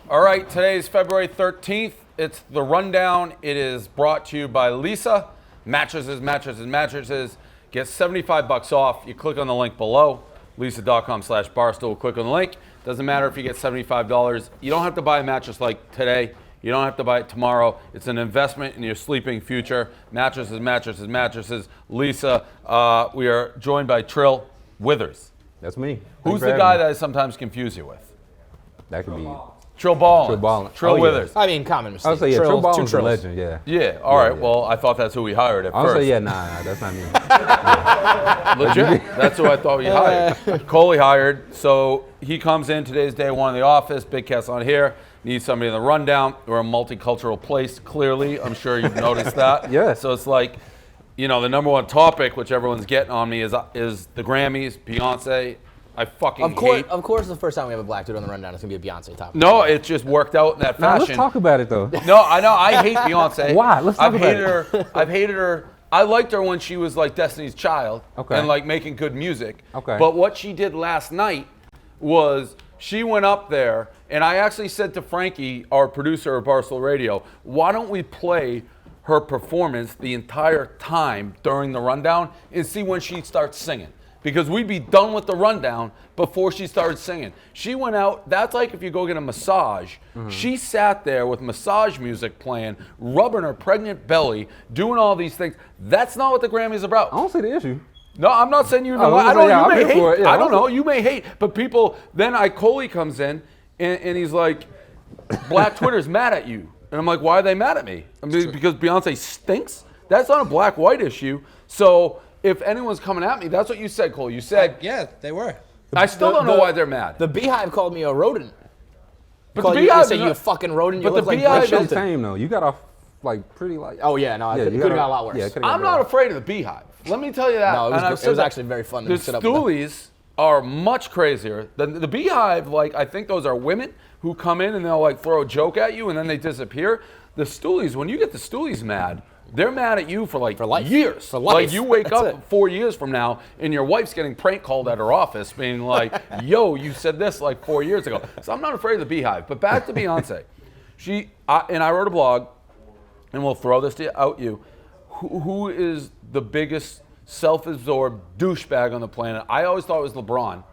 All right, today is February 13th. It's The Rundown. It is brought to you by Lisa. Mattresses. Get $75 off. You click on the link below, lisa.com/barstool. Click on the link. Doesn't matter if you get $75. You don't have to buy a mattress like today. You don't have to buy it tomorrow. It's an investment in your sleeping future. Mattresses. Lisa, we are joined by Trill Withers. That's me. Who's the guy that I sometimes confuse you with? That could be Trill Ballin. Trill Withers. I mean, common mistake. I'll say, yeah, Trill Ballin's a legend, yeah. Yeah, all right. Well, I thought that's who we hired at I'll first. say, yeah, nah, that's not me. Legit. That's who I thought we hired. Coley hired. So he comes in. Today's day one in the office. Big Cat's on here. Needs somebody in the rundown. We're a multicultural place, clearly. I'm sure you've noticed that. Yeah. So it's like, you know, the number one topic, which everyone's getting on me, is the Grammys, Beyonce. I fucking hate. Of course, the first time we have a black dude on the rundown, it's going to be a Beyonce topic. No, it just worked out in that fashion. Let's talk about it, though. No, I know. I hate Beyonce. Why? Let's talk about it. I've hated her. I liked her when she was like Destiny's Child and like making good music. Okay. But what she did last night was she went up there, and I actually said to Frankie, our producer of Barstool Radio, why don't we play her performance the entire time during the rundown and see when she starts singing? Because we'd be done with the rundown before she started singing. She went out, that's like if you go get a massage. She sat there with massage music playing, rubbing her pregnant belly, doing all these things. That's not what the Grammys are about. I don't see the issue. No, I'm not saying you. Oh, I don't. yeah, You I'm may here for hate. it. Yeah, I don't know. You may hate, but people. Then Coley comes in, and he's like, "Black Twitter's mad at you," and I'm like, "Why are they mad at me? I mean, because Beyonce stinks. That's not a black-white issue. So if anyone's coming at me, that's what you said, Cole. You said, yeah, they were. I still don't know why they're mad. The Beehive called me a rodent. But Called the you, Beehive said is you a fucking rodent. You but look the like Beehive Blake is Shelton. Same, though. You got off, like, pretty, like... Oh, yeah, no, it could have got a lot worse. Yeah, it could've I'm got not better. afraid of the Beehive. Let me tell you that. No, And I've it said was that. actually very fun The to sit up with them. Stoolies are much crazier. The Beehive, like, I think those are women who come in and they'll, like, throw a joke at you and then they disappear. The Stoolies, when you get the Stoolies mad, they're mad at you for like life. years. For life. Like you wake That's up it. 4 years from now and your wife's getting prank called at her office being like, yo, you said this like 4 years ago. So I'm not afraid of the Beehive. But back to Beyonce. I wrote a blog, and we'll throw this out you. Who is the biggest self-absorbed douchebag on the planet? I always thought it was LeBron,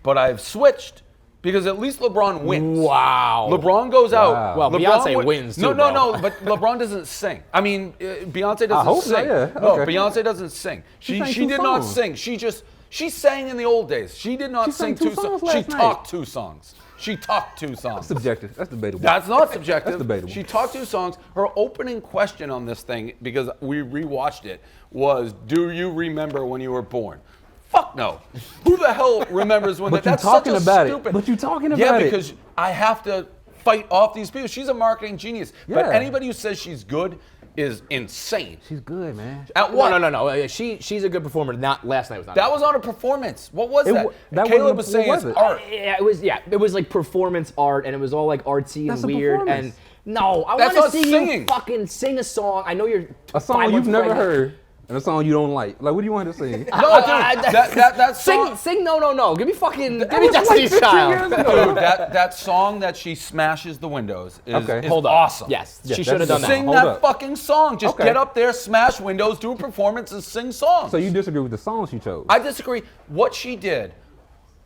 but I've switched because at least LeBron wins. Wow. LeBron goes out. Well, LeBron Beyonce wins too, No, bro. but LeBron doesn't sing. I mean, Beyonce doesn't hope so, sing. yeah. No, Okay. Beyonce doesn't sing. She sang two did not songs. sing. She sang in the old days. She did not She sing sang two two songs. songs She last night. talked two songs. She talked two songs. Subjective. That's debatable. That's not subjective. That's debatable. She talked two songs. Her opening question on this thing, because we rewatched it, was, "Do you remember when you were born?" Fuck no. Who the hell remembers when? But That's you talking such a about stupid. it. But you talking about Yeah, it. because I have to fight off these people. She's a marketing genius. But Yeah. anybody who says she's good is insane. She's good, man. At what? No. She's a good performer. Not last night was not. That was not a performance. What was that? that Caleb wasn't- was saying what it's was it? art. Yeah, it was like performance art, and it was all like artsy That's and a weird. And performance. no, I That's want to not see singing. you fucking sing a song. I know you're A song 5 you've months never pregnant. heard and a song you don't like. Like, what do you want to sing? No, dude, that song. Sing no. Give me fucking. Give me was like Destiny's 15 Child. years ago. Dude, that song that she smashes the windows is, Okay. is Hold up. awesome. Yes, Yeah, she should have that's- done that. Sing Hold that up. fucking song. Just Okay. get up there, smash windows, do a performance, and sing songs. So you disagree with the songs she chose? I disagree. What she did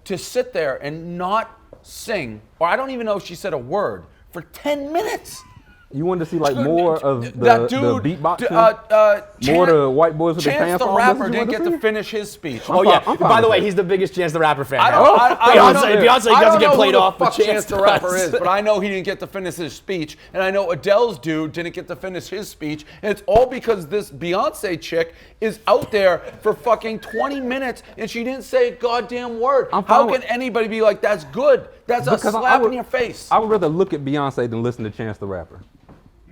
to sit there and not sing, or I don't even know if she said a word, for 10 minutes. You wanted to see like more of the That dude, beatboxing? More the white boys with their Chance pants the on? That's Rapper what you didn't wanted get to to see? finish his speech. Oh yeah. I'm fine By the with way, that. he's the biggest Chance the Rapper fan. I now. don't, I don't know. Beyonce I doesn't don't get know played who off, the but fuck Chance the Rapper does. is, but I know he didn't get to finish his speech, and I know Adele's dude didn't get to finish his speech, and it's all because this Beyonce chick is out there for fucking 20 minutes, and she didn't say a goddamn word. I'm fine How with- can anybody be like, that's good? That's a Because slap would- in your face. I would rather look at Beyonce than listen to Chance the Rapper.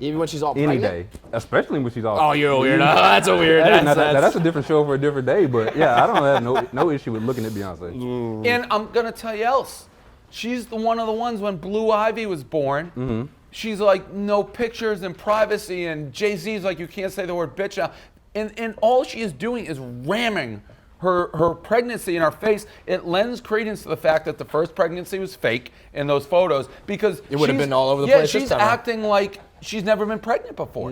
Even when she's all Any pregnant. day. Especially when she's off. Oh, you're a weirdo. That's a weird. That's a different show for a different day, but yeah, I don't have no issue with looking at Beyonce. And I'm gonna tell you else. She's one of the ones when Blue Ivy was born. She's like, no pictures and privacy, and Jay-Z's like, you can't say the word bitch now. And all she is doing is ramming her pregnancy in her face, it lends credence to the fact that the first pregnancy was fake in those photos because it would have been all over the yeah, place. She's acting like she's never been pregnant before.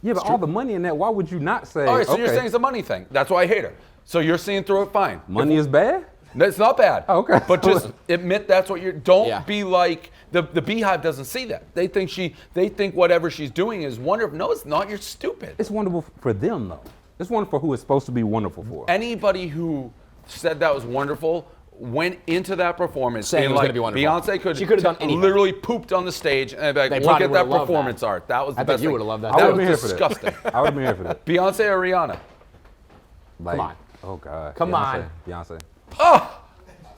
Yeah, but all the money in that, why would you not say? All right, so okay, you're saying it's a money thing. That's why I hate her. So you're seeing through it, fine. money is bad? No, it's not bad. Oh, okay. But just admit that's what you're. Don't Yeah. be like the Beehive doesn't see that. They think whatever she's doing is wonderful. No, it's not. You're stupid. It's wonderful for them though. It's wonderful for who it's supposed to be wonderful for. Anybody who said that was wonderful went into that performance Saying and it was like gonna be wonderful. Beyonce she could have done anything. literally pooped on the stage and be like, They look probably at that would've loved performance that. art. That was the I best think you thing. would have loved that. I That would was have been here for disgusting. that. I would have been here for that. Beyonce or Rihanna? Like, Come on. Oh God. Come on. Beyonce. Oh,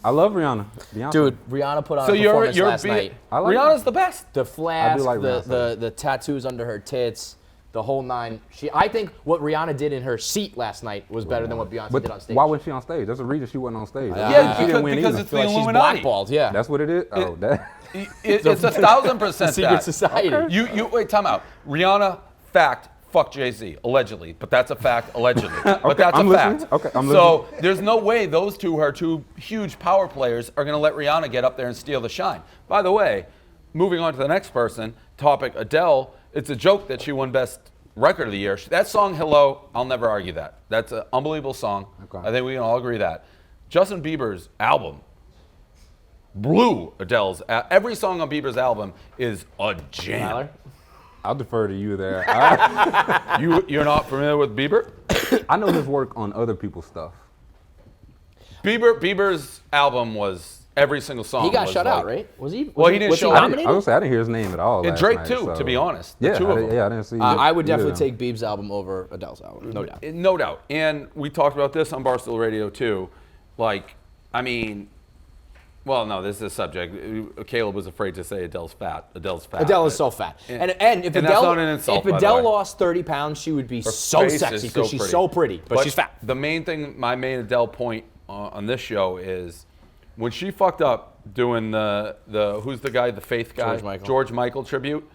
I love Rihanna. Beyonce. Dude, Rihanna put on so a performance you're last night. I like Rihanna's the best. The flask, like Beyonce. the tattoos under her tits, the whole nine. I think what Rihanna did in her seat last night was better than what Beyonce But did on stage. why wasn't she on stage? There's a reason she wasn't on stage. Yeah, she didn't win because either. it's I feel like the she's Illuminati. blackballed. Yeah, That's what it is. Oh, that. It's 1,000% secret that. society. You wait, time out. Rihanna, fact, fuck Jay-Z, allegedly, but that's a fact, allegedly. But that's I'm a listening. fact. Okay, I'm So there's no way those two, her two huge power players, are going to let Rihanna get up there and steal the shine. By the way, moving on to the next person, topic Adele. It's a joke that she won Best Record of the Year. That song, Hello, I'll never argue that. That's an unbelievable song. Okay. I think we can all agree that. Justin Bieber's album blew Adele's. Every song on Bieber's album is a jam. Tyler? I'll defer to you there. You're not familiar with Bieber? I know his work on other people's stuff. Bieber's album was every single song. He got was shut like- out, right? Was he? Well, he didn't was show he up. nominated? I was say I didn't hear his name at all. And last Drake night, too, so- to be honest. The Yeah, two of them. I didn't see. I would either definitely of them. take Biebs' album over Adele's album, no doubt. No doubt. And we talked about this on Barstool Radio too. Like, I mean, well, no, this is a subject. Caleb was afraid to say Adele's fat. Adele is so fat. And if and that's Adele, not an insult, if by the Adele way. lost 30 pounds, she would be Her so face is sexy so because she's so pretty, but she's fat. The main thing, my main Adele point on this show is when she fucked up doing the who's the guy, the Faith guy, George Michael. Tribute,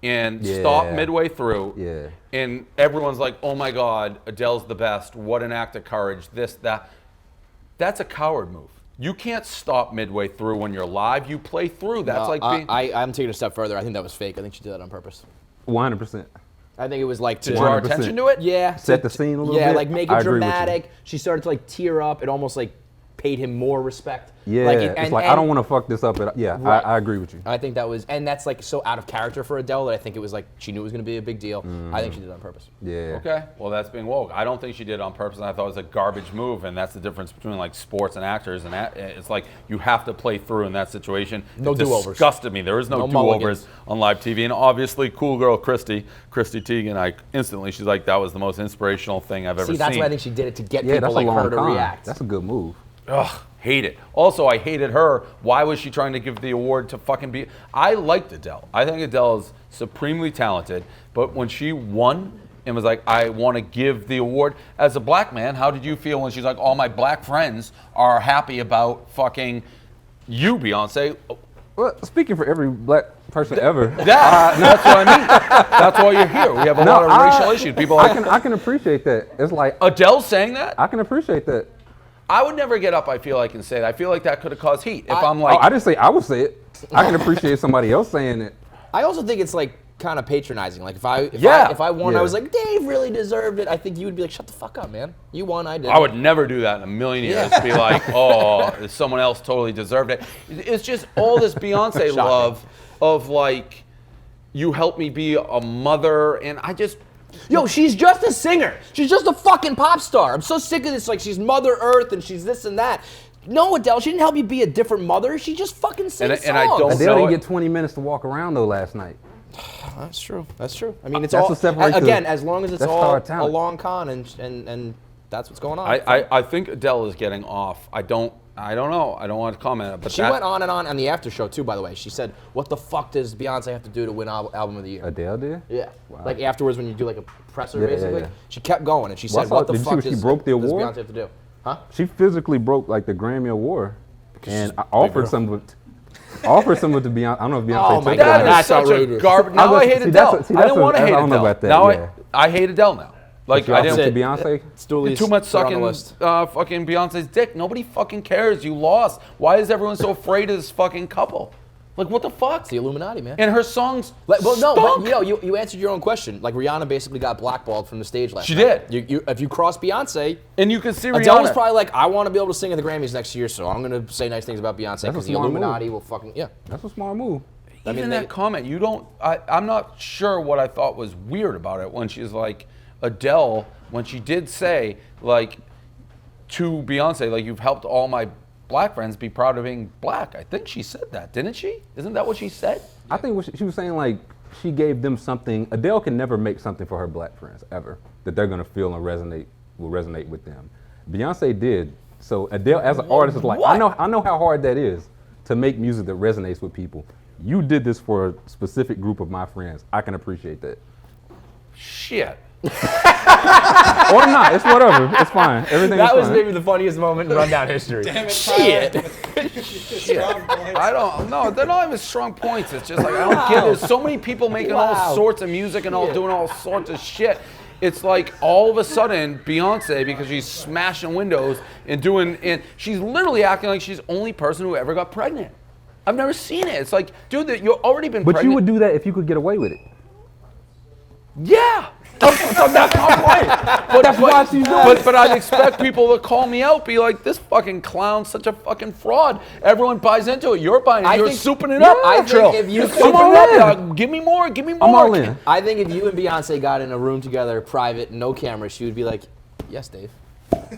and Yeah. stopped midway through. Yeah. And everyone's like, oh my God, Adele's the best. What an act of courage. This, that. That's a coward move. You can't stop midway through when you're live. You play through. That's like being. I'm taking it a step further. I think that was fake. I think she did that on purpose. 100%. I think it was like to draw 100%. attention to it? Yeah. Set the scene a little bit. Yeah, like make I it agree with you. dramatic. She started to like tear up. It almost like paid him more respect. Yeah, Like, it's like I don't want to fuck this up. Yeah, Right. I agree with you. I think that was, and that's like so out of character for Adele that I think it was like she knew it was going to be a big deal. I think she did it on purpose. Yeah. Okay, well that's being woke. I don't think she did it on purpose, and I thought it was a garbage move, and that's the difference between like sports and actors. And it's like you have to play through in that situation. No It do-overs. Disgusted me. There is no do-overs mulligans. on live TV, and obviously, cool girl Christy Teigen. I instantly, she's like, that was the most inspirational thing I've ever seen. See, that's why I think she did it to get Yeah, people that's a like her long to con. react. That's a good move. Ugh, hate it. Also, I hated her. Why was she trying to give the award to fucking be? I liked Adele. I think Adele is supremely talented. But when she won and was like, I want to give the award as a black man, how did you feel when she's like, all my black friends are happy about fucking you, Beyonce? Well, speaking for every black person ever, That's what I mean. That's why you're here. We have a lot of racial issues. People are like, I can appreciate that. It's like Adele saying that? I can appreciate that. I would never get up, I feel like, and say that. I feel like that could have caused heat. If I'm like, I didn't say I would say it. I can appreciate somebody else saying it. I also think it's like kind of patronizing. Like if I won, Yeah. I was like, Dave really deserved it. I think you would be like, shut the fuck up, man. You won, I did. I would never do that in a million years. Be like, oh, someone else totally deserved it. It's just all this Beyonce love of like, you helped me be a mother, and I just. Yo, she's just a singer. She's just a fucking pop star. I'm so sick of this. Like she's Mother Earth and she's this and that. No, Adele, she didn't help you be a different mother. She just fucking sings songs. And I don't Adele know didn't it. get 20 minutes to walk around though last night. That's true. That's true. I mean, it's That's all what separates again the- as long as it's that's all star a talent. long con and that's what's going on. I think Adele is getting off. I don't know. I don't want to comment. But She went on and on the after show too. By the way, she said, "What the fuck does Beyonce have to do to win album of the year?" Adele did? Yeah. Wow. Like afterwards, when you do like a presser, Yeah, basically, yeah. she kept going and she Well, I said, saw- "What the did you see fuck when she does broke the award? Beyonce have to do?" Huh? She physically broke like the Grammy Award, and I offered some of it. Offered some of it to Beyonce. I don't know if Beyonce Oh my took God, it. That is that's such outrageous. a garbage. Now I hate See, Adele. that's- see, I that's don't what- want to I hate don't know Adele. about that, Now yeah. I hate Adele now. Like You I offered didn't. to Beyonce. It's Dooley's Too much they're on the sucking list. fucking Beyonce's dick. Nobody fucking cares. You lost. Why is everyone so afraid of this fucking couple? Like, what the fuck? It's the Illuminati, man. And her songs Well, no, stunk. but you answered your own question. Like Rihanna basically got blackballed from the stage last She night. did. If you cross Beyonce, And you can see Adele Rihanna. was probably like, I want to be able to sing at the Grammys next year, so I'm gonna say nice things about Beyonce a because the smart Illuminati move. will fucking yeah. That's a smart move. Even that comment, you don't. I'm not sure what I thought was weird about it when she's like, Adele, when she did say like to Beyonce, like, you've helped all my black friends be proud of being black. I think she said that, didn't she? Isn't that what she said? I think what she was saying, like, she gave them something. Adele can never make something for her black friends ever that they're gonna feel and will resonate with them. Beyonce did. So Adele, as an artist, is like, What? I know how hard that is to make music that resonates with people. You did this for a specific group of my friends. I can appreciate that. Shit. Or not. It's whatever. It's fine. Everything That is was fine. maybe the funniest moment in rundown history. Damn it, Shit. I don't know. They're not even strong points. It's just like, I don't get it. There's so many people making all Wow. sorts of music and all doing all sorts of shit. It's like all of a sudden Beyonce, because she's smashing windows and she's literally acting like she's the only person who ever got pregnant. I've never seen it. It's like, dude, you've already been But pregnant. you would do that if you could get away with it. Yeah. So that's my point. But, That's why she's doing it. but I'd expect people to call me out, be like, this fucking clown's such a fucking fraud. Everyone buys into it. You're buying it. You're souping it up. I think Trill. if you You're could- souping I'm it all up. in. Dog. Give me more. Give me more. I'm all in. I think if you and Beyonce got in a room together, private, no camera, she would be like, yes, Dave.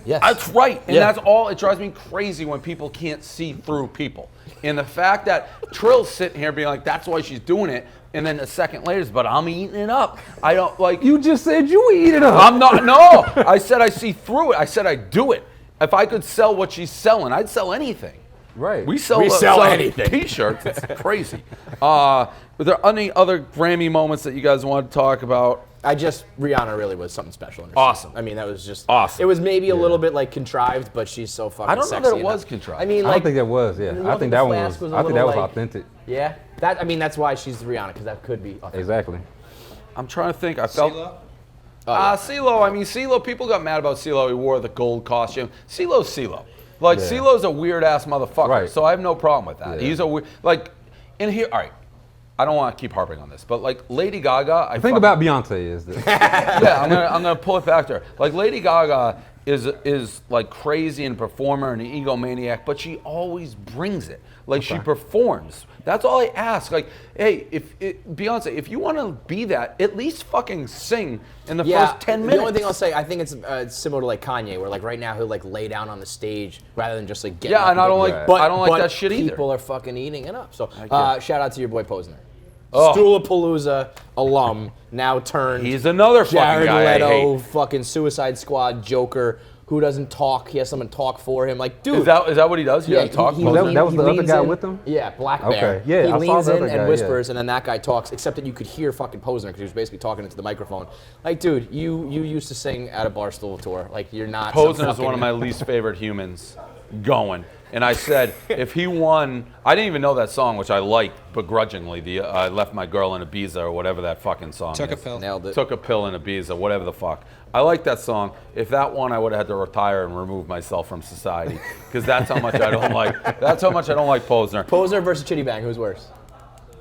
Yes. That's right. And Yeah. that's all. It drives me crazy when people can't see through people. And the fact that Trill's sitting here being like, that's why she's doing it. And then a second later, but I'm eating it up. I don't like. You just said you would eat it up. I'm not. No. I said I see through it. I said I do it. If I could sell what she's selling, I'd sell anything. Right. We sell anything. T-shirts. It's crazy. Were there any other Grammy moments that you guys wanted to talk about? Rihanna really was something special. In her Awesome. song. I mean, that was just Awesome. It was maybe a little bit like contrived, but she's so fucking I don't know sexy that it and was contrived. I mean, I like, don't think that was. Yeah. don't I think think the that one flask was. was a I think that was little, like- authentic. yeah. I mean, that's why she's Rihanna, because that could be authentic. Exactly. I'm trying to think. I felt. CeeLo? CeeLo, I mean, CeeLo, people got mad about CeeLo. He wore the gold costume. CeeLo's CeeLo. Like, Yeah. CeeLo's a weird-ass motherfucker, Right. so I have no problem with that. Yeah. He's a weird, like, and here, all right, I don't want to keep harping on this, but, like, Lady Gaga, The thing about Beyonce is that yeah, I'm gonna pull it back to her. Like, Lady Gaga is like crazy and performer and an egomaniac, but she always brings it. Like, she performs. That's all I ask. Like, hey, Beyonce, if you want to be that, at least fucking sing in the first 10 minutes. The only thing I'll say, I think it's similar to like Kanye, where like right now he'll like lay down on the stage rather than just like get. Yeah, up and I go. don't like I don't like that shit either. People are fucking eating it up. So get it. shout out to your boy Posner, Oh. Stoolapalooza alum, now turned He's another fucking Jared guy I Leto, hate. fucking Suicide Squad Joker, who doesn't talk. He has someone talk for him. Like, dude. Is that what he does? He doesn't talk? he- that he- was he the other leans guy in- with him? Yeah, Black Bear. Okay, yeah, he I saw leans the in other and guy, whispers, and then that guy talks. Except that you could hear fucking Posner because he was basically talking into the microphone. Like, dude, you used to sing at a Barstool tour. Like, you're not. some Posner is fucking- one of my least favorite humans going. And I said, if he won, I didn't even know that song, which I liked begrudgingly. I left my girl in Ibiza or whatever that fucking song Took a is. pill. Nailed it. Took a pill in Ibiza, whatever the fuck. I like that song. If that won, I would have had to retire and remove myself from society because that's how much I don't like. That's how much I don't like Posner. Posner versus Chitty Bang. Who's worse?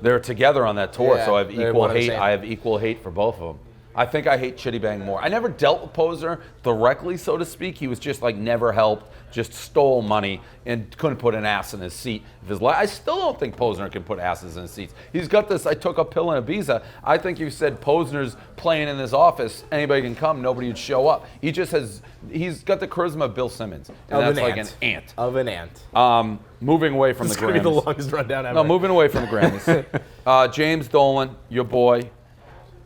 They're together on that tour, Yeah, so I have they're equal one and the hate. same. I have equal hate for both of them. I think I hate Chitty Bang more. I never dealt with Posner directly, so to speak. He was just like never helped, just stole money and couldn't put an ass in his seat. I still don't think Posner can put asses in his seats. He's got this, I took a pill in Ibiza. I think you said Posner's playing in this office, anybody can come, nobody would show up. He's got the charisma of Bill Simmons. And Of that's an like ant. an ant. Of an ant. Moving away from It's the gonna be the Grammys. longest rundown ever. No, moving away from the Grammys. James Dolan, your boy.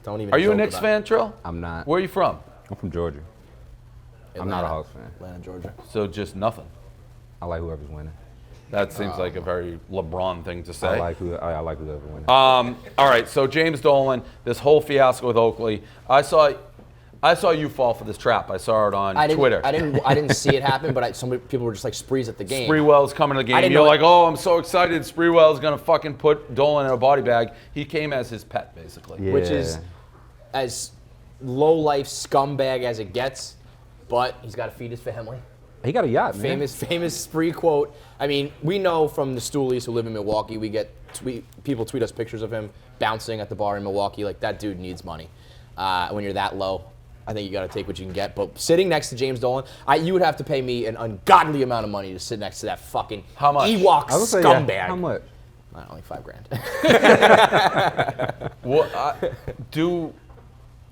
Don't even. Are you a joke Knicks about fan, Trill? I'm not. Where are you from? I'm from Georgia. it. I'm not a Atlanta. Hawks fan. Atlanta, Georgia. So just nothing. I like whoever's winning. That seems like a very LeBron thing to say. I like whoever's winning. All right, so James Dolan, this whole fiasco with Oakley. I saw you fall for this trap. I saw it on Twitter. I didn't see it happen, but some people were just like sprees at the game. Spreewell's coming to the I game. didn't You're know like, oh, I'm so excited. Spreewell's gonna fucking put Dolan in a body bag. He came as his pet, basically. Yeah. Which is as low-life scumbag as it gets, but he's got to feed his family. He got a yacht, man. Famous spree quote. I mean, we know from the Stoolies who live in Milwaukee, we get people tweet us pictures of him bouncing at the bar in Milwaukee. Like, that dude needs money. When you're that low, I think you got to take what you can get. But sitting next to James Dolan, you would have to pay me an ungodly amount of money to sit next to that fucking How much? Ewok I would say, scumbag. yeah. How much? Only $5,000. Well,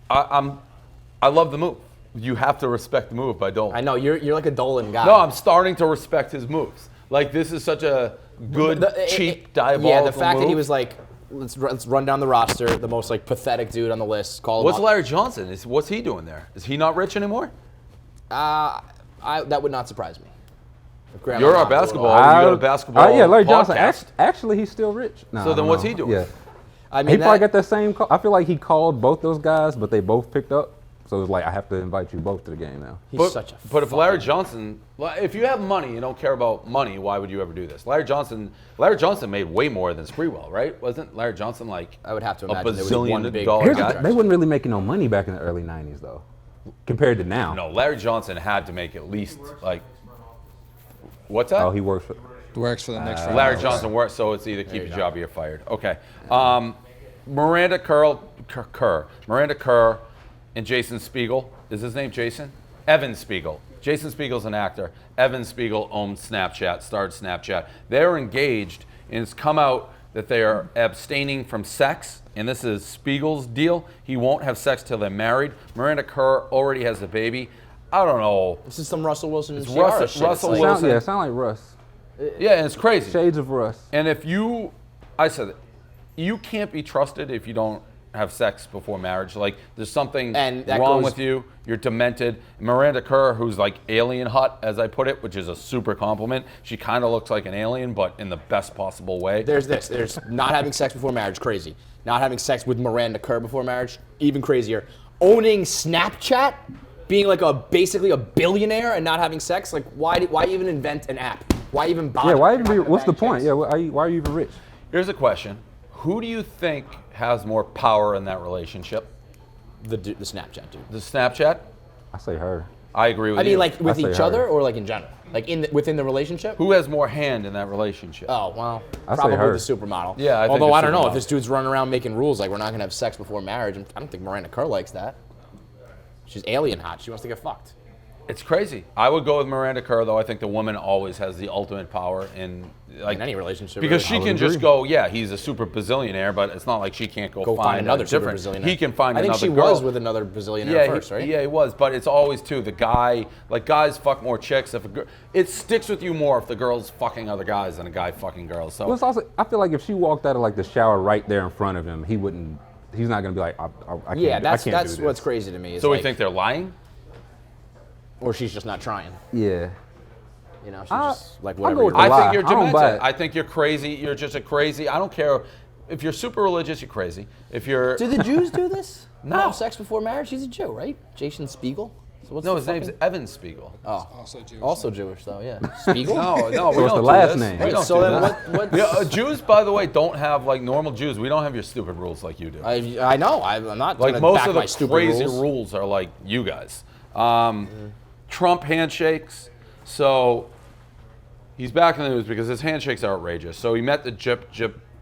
I love the move. You have to respect the move by Dolan. I know you're like a Dolan guy. No, I'm starting to respect his moves. Like, this is such a good, cheap, diabolical Yeah, the fact that he move. was like, let's run down the roster, the most like pathetic dude on the list. Call him What's up. Larry Johnson? What's he doing there? Is he not rich anymore? That would not surprise me. If Grandma You're our Mom did a little- basketball. You got a basketball Yeah, Larry Johnson. podcast. Actually, he's still rich. No, So I then don't what's know. he doing? Yeah. I He mean, probably got that same call. I feel like he called both those guys, but they both picked up. So it's like, I have to invite you both to the game now. he's such a. But if Larry Johnson, if you have money, you don't care about money, why would you ever do this? Larry Johnson made way more than Sprewell, right? Wasn't Larry Johnson like I would have to a imagine there was one bazillion big dollar Here's guy? the, they wasn't really making no money back in the early 90s, though, compared to now. No, Larry Johnson had to make at least like. What's that? Oh, he works for. Works for the next round. Larry Johnson works, so it's either keep your job or you're fired. Okay. Miranda Kerr, and Jason Spiegel. Is his name Jason? Evan Spiegel. Jason Spiegel's an actor. Evan Spiegel owns Snapchat, started Snapchat. They're engaged, and it's come out that they are abstaining from sex, and this is Spiegel's deal. He won't have sex till they're married. Miranda Kerr already has a baby. I don't know. This is some Russell Wilson. It's Ciara Russell- shit. Russell It's like- Wilson. Yeah, sound like Russ. Yeah, and it's crazy. Shades of Russ. And I said it, you can't be trusted if you don't have sex before marriage. Like, there's something And that wrong goes- with you. You're demented. Miranda Kerr, who's like alien hot, as I put it, which is a super compliment. She kind of looks like an alien, but in the best possible way. There's not having sex before marriage, crazy. Not having sex with Miranda Kerr before marriage, even crazier. Owning Snapchat, being like basically a billionaire and not having sex, like why even invent an app? Why even bother? Yeah, why even be? What's the point? Yeah, why are you even rich? Here's a question. Who do you think has more power in that relationship? The Snapchat dude. The Snapchat? I say her. I agree with I you. mean, like with I say each her. other or like in general, like within the relationship. Who has more hand in that relationship? Oh well, I say probably her. the supermodel. Yeah, I think although the I don't know supermodel. if this dude's running around making rules like we're not gonna have sex before marriage. I don't think Miranda Kerr likes that. She's alien hot. She wants to get fucked. It's crazy. I would go with Miranda Kerr, though. I think the woman always has the ultimate power in like In any relationship, because really. she can just go, yeah, he's a super bazillionaire, but it's not like she can't go Find another a super different. bazillionaire. He can find I think another she girl. was with another bazillionaire yeah, first, right? Yeah, he was, but it's always too the guy. Like guys fuck more chicks. It sticks with you more if the girl's fucking other guys than a guy fucking girls. So Well, it's also, I feel like if she walked out of like the shower right there in front of him, he wouldn't. He's not gonna be like, I can't. Yeah, I that's can't that's do this. what's crazy to me. Is so we like, think they're lying. or she's just not trying. Yeah. You know, she's just like I'll whatever. go with you're the I lie. think you're I don't buy demented. it. I think you're crazy. You're just a crazy. I don't care if you're super religious. You're crazy. If you're Do the Jews do this? No. Have sex before marriage? He's a Jew, right? Jason Spiegel. So what's no, the his name's fucking- Evan Spiegel. Oh, Also Jewish. also Jewish though. Yeah. Spiegel. No, we it's don't the do last this. name. We Wait, don't so do then that. what's Yeah, Jews, by the way, don't have like normal Jews. We don't have your stupid rules like you do. I know. I'm not Like gonna most back of my the stupid crazy rules. rules are like you guys. Trump handshakes. So he's back in the news because his handshakes are outrageous. So he met the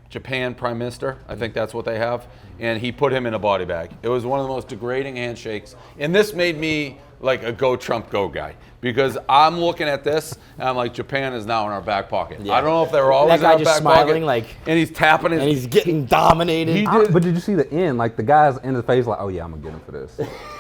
Japan Prime Minister. I think that's what they have. And he put him in a body bag. It was one of the most degrading handshakes. And this made me like a go Trump go guy. Because I'm looking at this and I'm like, Japan is now in our back pocket. Yeah. I don't know if they were always That guy in our just back smiling, pocket. like- and he's tapping his And he's getting dominated. He But did you see the end? Like the guy's in his face, like, oh yeah, I'm gonna get him for this.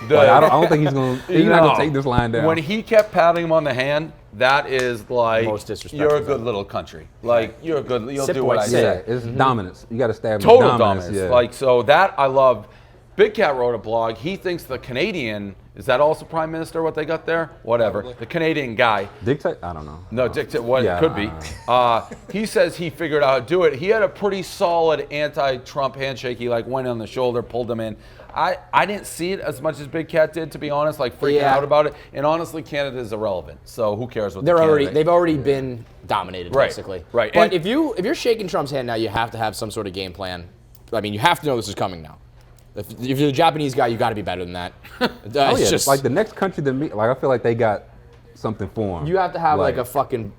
The- Like, I don't think he's gonna. He's not No. gonna take this line down. When he kept patting him on the hand, that is like Most disrespectful you're a thing. good little country. Like you're a good. You'll Sip do what boy, I sip. say. yeah, it's dominance. You got to stab him with Total dominance. Yeah. Like so that I love. Big Cat wrote a blog. He thinks the Canadian is that also Prime Minister. What they got there? Whatever. Probably. The Canadian guy. dictate. I don't know. No, dictate what Yeah, it could be. He says he figured out how to do it. He had a pretty solid anti-Trump handshake. He like went on the shoulder, pulled him in. I didn't see it as much as Big Cat did, to be honest. Like freaking Yeah. out about it. And honestly, Canada is irrelevant. So who cares what They're the already. candidate- They've already been dominated, Right, basically. right. But And- if you're shaking Trump's hand now, you have to have some sort of game plan. I mean, you have to know this is coming now. If you're the Japanese guy, you got to be better than that. Oh yeah, It's just like the next country that me, like I feel like they got something for them. you have to have like a fucking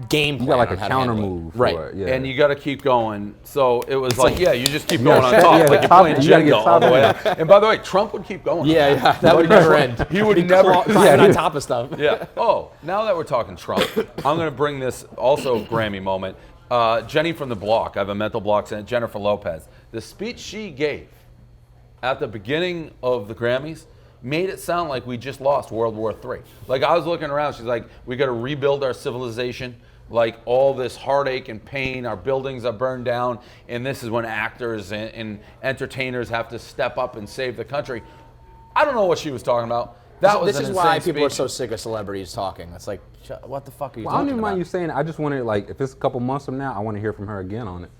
game plan. You got like on a how to counter handle it. move, right? For it, yeah. And you got to keep going. So it was like, yeah, you just keep going on gotta- top, yeah, like you're top- playing you gotta get Jenga all the top way of up. And by the way, Trump would keep going. Yeah, yeah, that would never end. He would never. Climbing on top of stuff. Yeah. Oh, now that we're talking Trump, I'm going to bring this also Grammy moment. Jenny from the Block. I have a mental block saying Jennifer Lopez. The speech she gave at the beginning of the Grammys made it sound like we just lost World War III. Like I was looking around, she's like, we got to rebuild our civilization. Like all this heartache and pain, our buildings are burned down, and this is when actors and entertainers have to step up and save the country. I don't know what she was talking about. That was This an is why insane people are speech. so sick of celebrities talking. It's like, what the fuck are you Well, I don't talking even mind about? you saying it. I just want to, like, if it's a couple months from now, I want to hear from her again on it.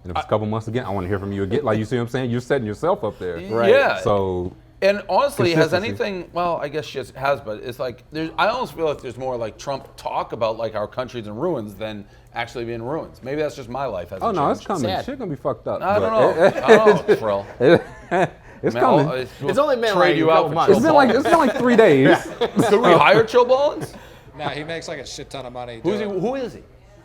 And if it's a couple months again, I want to hear from you again. Like, you see what I'm saying? You're setting yourself up there. Right. Yeah. So, And honestly, has Consistency. anything? Well, I guess she has, but it's like I almost feel like there's more like Trump talk about like our country's in ruins than actually being in ruins. Maybe that's just my life. Hasn't oh no, it's changed. coming. Sad. Shit gonna be fucked up. I don't but- know. I don't know, Trill. It's Man, coming. It's only been trade like you a out couple for months. Trill It's been like 3 days. Could we hire Trill Ballins? Nah, he makes like a shit ton of money. Who's he? doing- Who is he?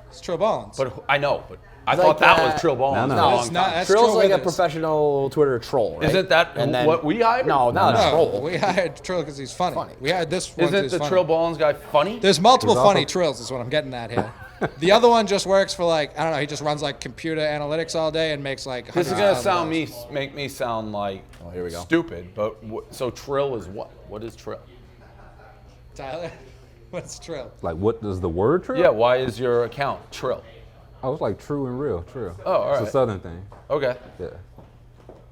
It's Trill Ballins. But I know, but I It's thought like, that was Trill Ballins. No, for no. a long It's not- time. that's Trill's Trill like a Withers. professional Twitter troll, right? Isn't that And then- what we hired? No, not a no, troll. we hired Trill because he's funny. Funny. We hired this one. 'cause Isn't he's the funny. Trill Ballins guy funny? There's multiple He's funny awesome. Trills. Is what I'm getting at here. The other one just works for like I don't know. He just runs like computer analytics all day and makes like. This is $100,000. gonna make me sound like here we go. stupid. But so Trill is what? What is Trill? Tyler, what's Trill? Like, what does the word true? Yeah. Why is your account Trill? Oh, it's like true and real. True. Oh, all It's right. a southern thing. Okay. Yeah.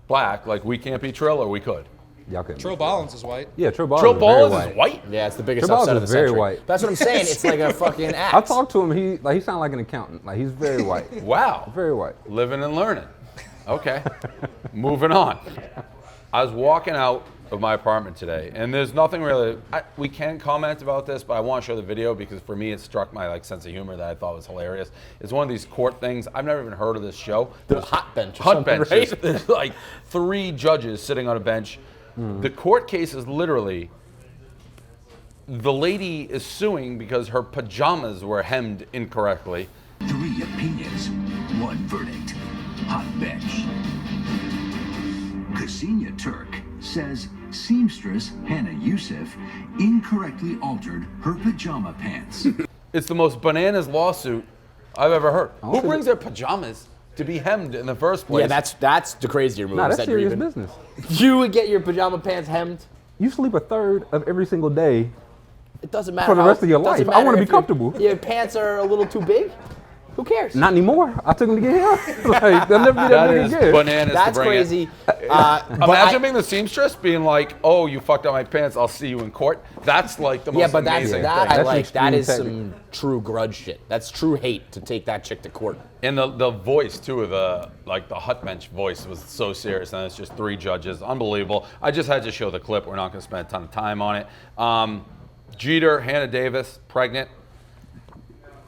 Black, like we can't be Trill or we could. Y'all can. Trill Ballins is white. Yeah, Trill Ballins. Trill is very Ballins is white? Yeah, it's the biggest Trill Ballins upset is of the very century. white. That's what I'm saying. It's like a fucking act. I talked to him. He sounded like an accountant. Like he's very white. Wow. Very white. Living and learning. Okay. Moving on. I was walking out of my apartment today, and there's nothing really. We can comment about this, but I want to show the video because for me, it struck my sense of humor that I thought was hilarious. It's one of these court things. I've never even heard of this show. The hot bench. Or Hot something, benches. right? There's like 3 judges sitting on a bench. The court case is literally the lady is suing because her pajamas were hemmed incorrectly. 3 opinions, 1 verdict. Hot bench. Ksenia Turk says seamstress Hannah Youssef incorrectly altered her pajama pants. It's the most bananas lawsuit I've ever heard. Who think brings their pajamas to be hemmed in the first place? Yeah, that's the crazier move. Nah, is that's that you're serious even- business. You would get your pajama pants hemmed. You sleep a third of every single day. It doesn't matter For the how- rest of your doesn't life. I matter wanna be if your- comfortable. Your pants are a little too big. Who cares? Not anymore. I took him to get here. Like, they'll never be that that big is again. bananas to That's bring it. crazy. But Imagine being the seamstress being like, "Oh, you fucked up my pants. I'll see you in court." That's like the most yeah, but that's amazing that thing. I That's like. That extreme is some true grudge shit. That's true hate to take that chick to court. And the voice too of the hut bench voice was so serious, and it's just 3 judges, unbelievable. I just had to show the clip. We're not going to spend a ton of time on it. Jeter, Hannah Davis, pregnant.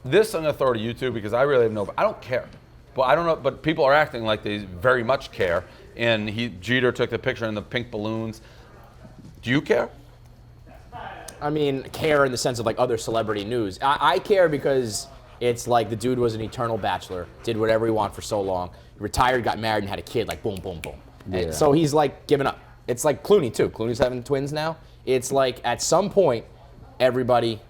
This I'm going to throw to YouTube because I really have no. I don't care, but I don't know. But people are acting like they very much care. And Jeter took the picture in the pink balloons. Do you care? I mean, care in the sense of like other celebrity news. I care because it's like the dude was an eternal bachelor, did whatever he wanted for so long, retired, got married, and had a kid. Like boom, boom, boom. And Yeah. so he's like giving up. It's like Clooney too. Clooney's having twins now. It's like at some point, everybody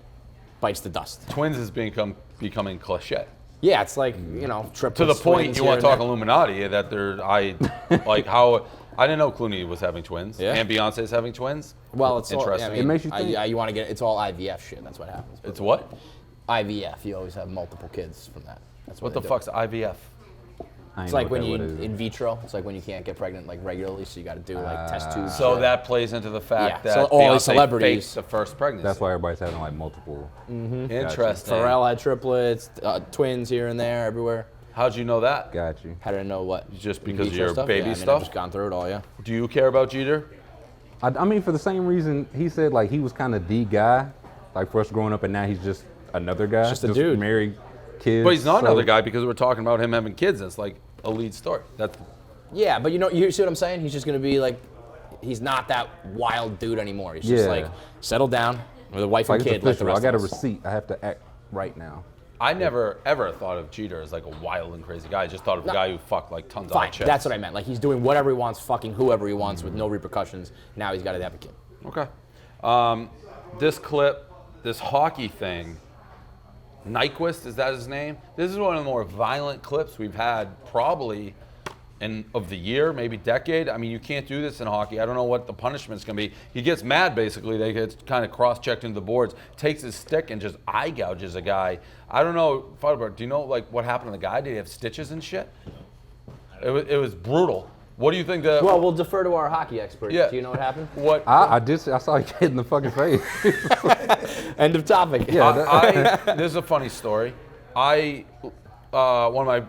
bites the dust. Twins is becoming cliche. Yeah, it's like triplets. To the point twins you here want to and talk there. Illuminati that like how I didn't know Clooney was having twins Yeah. and Beyonce's having twins. Well, it's interesting. All, I mean, It makes you think. you want to get it's all IVF shit. That's what happens. It's what? IVF. You always have multiple kids from that. That's What they the do. fuck's IVF? I ain't It's know like what when that you word is. in vitro. It's like when you can't get pregnant like regularly, so you got to do like test tubes. So that plays into the fact Yeah, that so all Beyonce these celebrities- faked the first pregnancy. That's why everybody's having like multiple. Interesting. Pharrell had triplets, twins here and there, everywhere. How'd you know that? Got you. How did I know what? Just In because of vitro your stuff? baby yeah, I mean, stuff? I've just gone through it all, yeah. Do you care about Jeter? I mean, for the same reason he said, like he was kind of the guy, like for us growing up, and now he's just another guy, Just a dude. married, kids. But he's not so- another guy because we're talking about him having kids. That's like a lead story. That's Yeah, but you see what I'm saying? He's just going to be like, he's not that wild dude anymore. He's just like, settle down with a wife and It's kid. Like the official. rest I got a of us. receipt. I have to act right now. I never ever thought of Jeter as like a wild and crazy guy. I just thought of a guy who fucked like tons of Fine, chicks. that's what I meant. Like he's doing whatever he wants, fucking whoever he wants with no repercussions. Now he's got to have a kid. Okay. This clip, this hockey thing, Nyquist, is that his name? This is one of the more violent clips we've had probably of the year, maybe decade. I mean, you can't do this in hockey. I don't know what the punishment's going to be. He gets mad, basically. They get kind of cross-checked into the boards, takes his stick and just eye gouges a guy. I don't know, do you know like what happened to the guy? Did he have stitches and shit? It was brutal. What do you think the... Well, we'll defer to our hockey expert. Yeah. Do you know what happened? I saw you hit in the fucking face. End of topic. Yeah. This is a funny story. One of my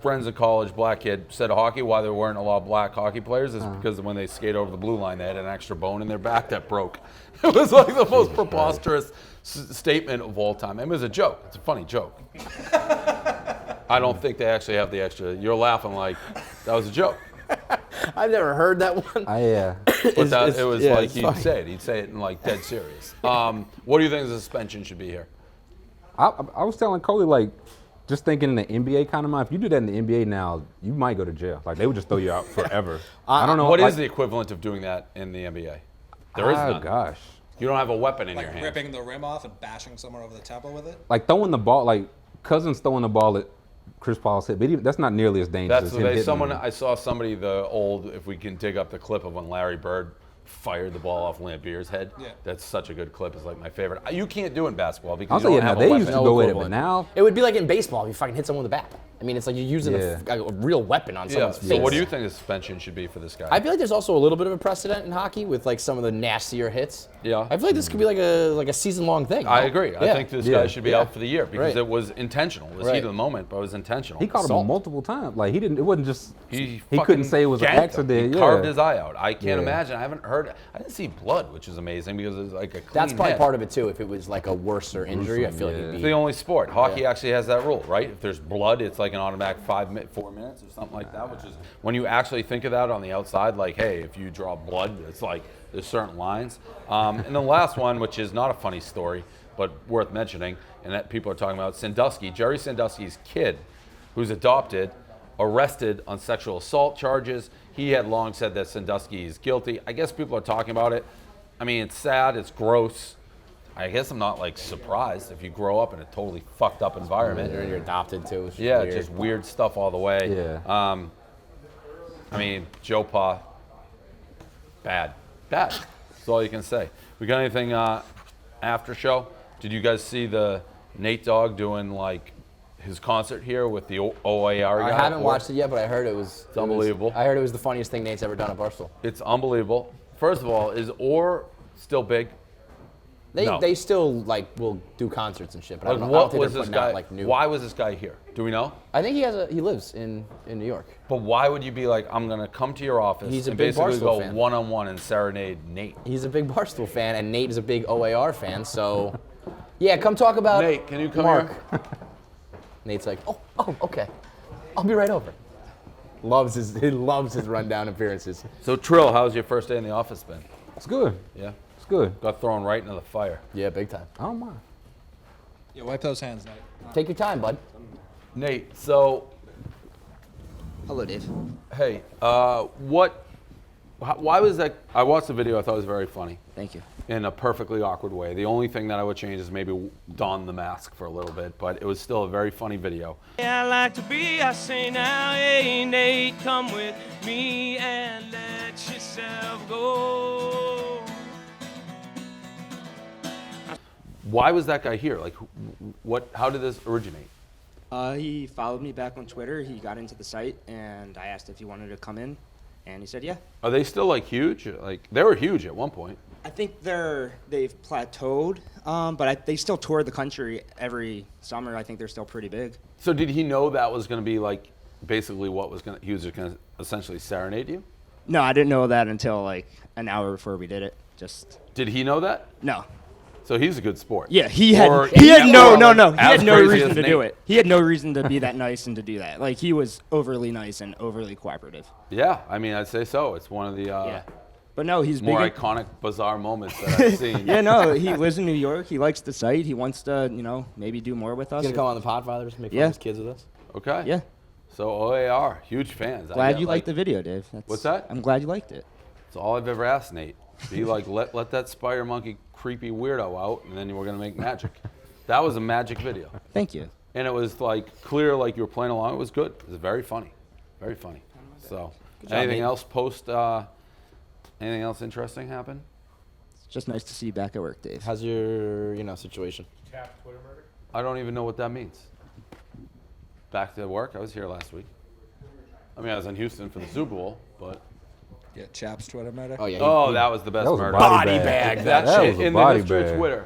friends in college, black kid, said hockey, why there weren't a lot of black hockey players is because when they skate over the blue line, they had an extra bone in their back that broke. It was like the most preposterous statement of all time. It was a joke. It's a funny joke. I don't think they actually have the extra. You're laughing like that was a joke. I've never heard that one. But it was like he'd funny. say it. He'd say it in like dead serious. What do you think the suspension should be here? I was telling Coley, like, just thinking in the NBA kind of mind, if you do that in the NBA now, you might go to jail. Like, they would just throw you out forever. I don't know. What is the equivalent of doing that in the NBA? There is none. Gosh. You don't have a weapon in your Like hand. ripping the rim off and bashing someone over the temple with it? Like, throwing the ball, like, Cousins throwing the ball at Chris Paul's hit, but that's not nearly as dangerous as him hitting him. I saw somebody, if we can dig up the clip of when Larry Bird fired the ball off Lampier's head. Yeah. That's such a good clip. It's like my favorite. You can't do it in basketball I'll because say you it don't now. have a They weapon. used to No go with it, but equivalent. now It would be like in baseball if you fucking hit someone with a bat. I mean, it's like you're using a real weapon on Yeah. someone's So face. what do you think the suspension should be for this guy? I feel like there's also a little bit of a precedent in hockey with like some of the nastier hits. Yeah. I feel like this could be like a season-long thing. I no? agree. I Yeah. think this guy should be out for the year because Right. it was intentional. It was Right. heat of the moment, but it was intentional. he caught Assault. him multiple times. Like, it wasn't just, he fucking couldn't say it was an ganked him. accident. He carved his eye out. I can't Yeah. imagine. I didn't see blood, which is amazing because it's like a clean That's probably head. part of it too. If it was like a worser injury, I feel like yeah. it'd It's be. the only sport. Hockey Yeah. actually has that rule, right? If there's blood, it's like an automatic 4 minutes or something like that, which is when you actually think of that on the outside, like, hey, if you draw blood, it's like there's certain lines. And the last one, which is not a funny story, but worth mentioning, and that people are talking about, Jerry Sandusky's kid, who's adopted, arrested on sexual assault charges. He had long said that Sandusky is guilty. I guess people are talking about it. I mean, it's sad, it's gross. I guess I'm not like surprised if you grow up in a totally fucked up environment. You're adopted too. It's Yeah, weird. just weird stuff all the way. Yeah. I mean, Joe Pa, bad. That's all you can say. We got anything after show? Did you guys see the Nate Dogg doing like his concert here with the OAR guy? I haven't watched it yet, but I heard it was. It's unbelievable. I heard it was the funniest thing Nate's ever done at Barstool. It's unbelievable. First of all, is Orr still big? No. They still like will do concerts and shit, but I Like, don't know. I don't what think was they're this putting guy? out, like, new. Why was this guy here? Do we know? I think he lives in New York. But why would you be like, I'm gonna come to your office He's a and big basically Barstool go fan. one-on-one and serenade Nate? He's a big Barstool fan, and Nate is a big OAR fan. So, yeah, come talk about Nate, can you come Mark. here? Nate's like, oh, okay, I'll be right over. He loves his rundown appearances. So Trill, how's your first day in the office been? It's good. Yeah, It's good. got thrown right into the fire. Yeah, big time. I don't mind. Yeah, wipe those hands, Nate. Take your time, bud. Nate, so Hello, Dave. hey, why was that? I watched the video. I thought it was very funny Thank you. in a perfectly awkward way. The only thing that I would change is maybe don the mask for a little bit, but it was still a very funny video. I like to be, I say now, hey Nate, come with me and let yourself go. Why was that guy here? Like, what? How did this originate? He followed me back on Twitter. He got into the site, and I asked if he wanted to come in, and he said yeah. Are they still like huge? Like they were huge at one point. I think they've plateaued, but they still tour the country every summer. I think they're still pretty big. So did he know that was going to be like basically what was going to? He was just going to essentially serenade you. No, I didn't know that until like an hour before we did it. Did he know that? No. So he's a good sport. Yeah, he had Or he had he's no more no no. He as had no crazy reason as to Nate. do it. He had no reason to be that nice and to do that. Like he was overly nice and overly cooperative. Yeah, I mean, I'd say so. It's one of the Yeah. But no, he's more big. iconic, bizarre moments that I've seen. Yeah, no, he lives in New York. He likes the site. He wants to, maybe do more with us. He's gonna come on the Podfathers, make fun Yeah. of his kids with us. Okay. Yeah. So OAR, huge fans. I Glad get, you liked the video, Dave. What's that? I'm glad you liked it. It's all I've ever asked, Nate. Be like, let that spider monkey creepy weirdo out, and then we're gonna make magic. That was a magic video, Thank you. and it was like clear, like you were playing along. It was good. It was very funny, very funny. So, anything Nate. else post? Anything else interesting happen? It's just nice to see you back at work, Dave. How's your, situation? I don't even know what that means. Back to work. I was here last week. I mean, I was in Houston for the Super Bowl, but Yeah, Chap's Twitter murder. Oh yeah. oh, that was the best That was a murder. body bag. That That shit was a in the body history of bag. Twitter.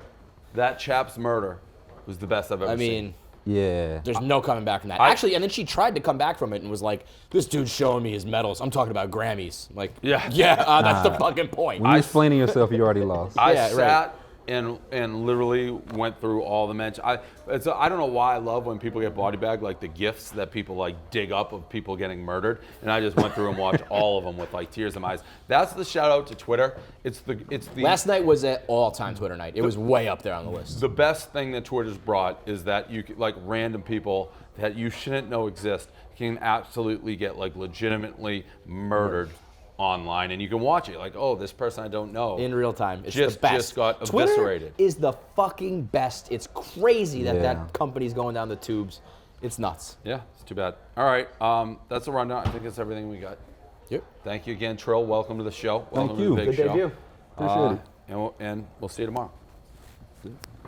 That chap's murder was the best I've ever I seen. mean, Yeah. there's no coming back from that. Actually, and then she tried to come back from it and was like, "This dude's showing me his medals. I'm talking about Grammys." Like, Yeah. that's the fucking point. When you're explaining yourself, you already lost. I Yeah, right. sat and literally went through all the mentions. I don't know why I love when people get body bagged, like the gifts that people like dig up of people getting murdered, and I just went through and watched all of them with like tears in my eyes. That's the shout out to Twitter. It's the Last night was an all-time Twitter night. It was way up there on the list. the best thing that Twitter's brought is that you like random people that you shouldn't know exist can absolutely get like legitimately murdered online, and you can watch it like, oh, this person I don't know In real time. It's just the best. just got Twitter eviscerated. is the fucking best. It's crazy that Yeah. that company's going down the tubes. It's nuts. Yeah, it's too bad. All right, that's a rundown. I think that's everything we got. Yep. Thank you again, Trill. Welcome to the show. Welcome you. to the big Good show. debut. Appreciate it. And we'll see you tomorrow.